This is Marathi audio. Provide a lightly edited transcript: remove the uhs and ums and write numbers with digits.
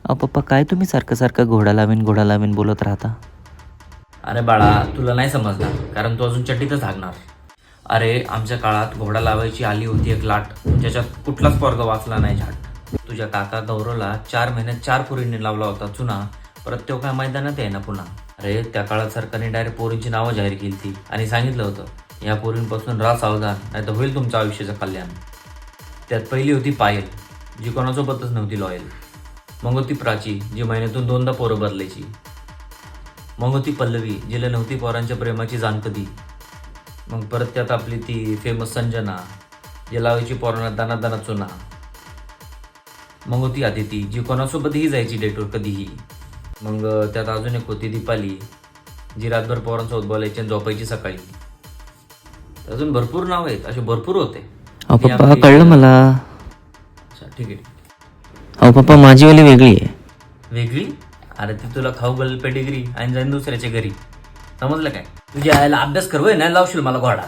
अहो पप्पा, काय तुम्ही सारखं सारखं घोडा लावीन बोलत राहता? अरे बाळा, तुला नाही समजणार कारण तू अजून चड्डीतच हागणार. अरे आमच्या काळात घोडा लावायची आली होती एक लाट, ज्याच्यात कुठलाच पोरगा वाचला नाही झाट. तुझ्या काका गौरवला 4 महिन्यात 4 पोरींनी लावला होता चुना. परत तो काय मैदानात आहे ना पुन्हा. अरे त्या काळात सरकारने डायरेक्ट पोरींची नावं जाहीर केली ती आणि सांगितलं होतं या पोरींपासून राहा सावधान, नाही तर होईल तुमच्या आयुष्याचं कल्याण. त्यात पहिली होती पायल, जी कोणासोबतच नव्हती लॉयल. मग होती प्राची, जी महिन्यातून 2दा पोरं बदलायची. मग होती पल्लवी, जिला नव्हती पोरांच्या प्रेमाची जाण कधी. मग परत त्यात आपली ती फेमस संजना, जी लावायची पोरांना दाना दाना चुना. मग होती आदिती, जी कोणासोबतही जायची डेटवर कधीही. मग त्यात अजून एक होती दीपाली, जी रातभर पोरांसोबत बोलायची आणि झोपायची सकाळी. अजून भरपूर नाव आहेत, असे भरपूर होते. अहो ती पप्पा, आपली- कळलं मला. अच्छा, ठीक आहे. अहो पप्पा, माझीवाली वेगळी आहे. वेगळी? अरे ती तुला खाऊ गल पेडिग्री आणि जाईन दुसऱ्याच्या घरी. समजलं काय? तुझ्या आईला अभ्यास कर, होय नाही लावशील मला घोडा.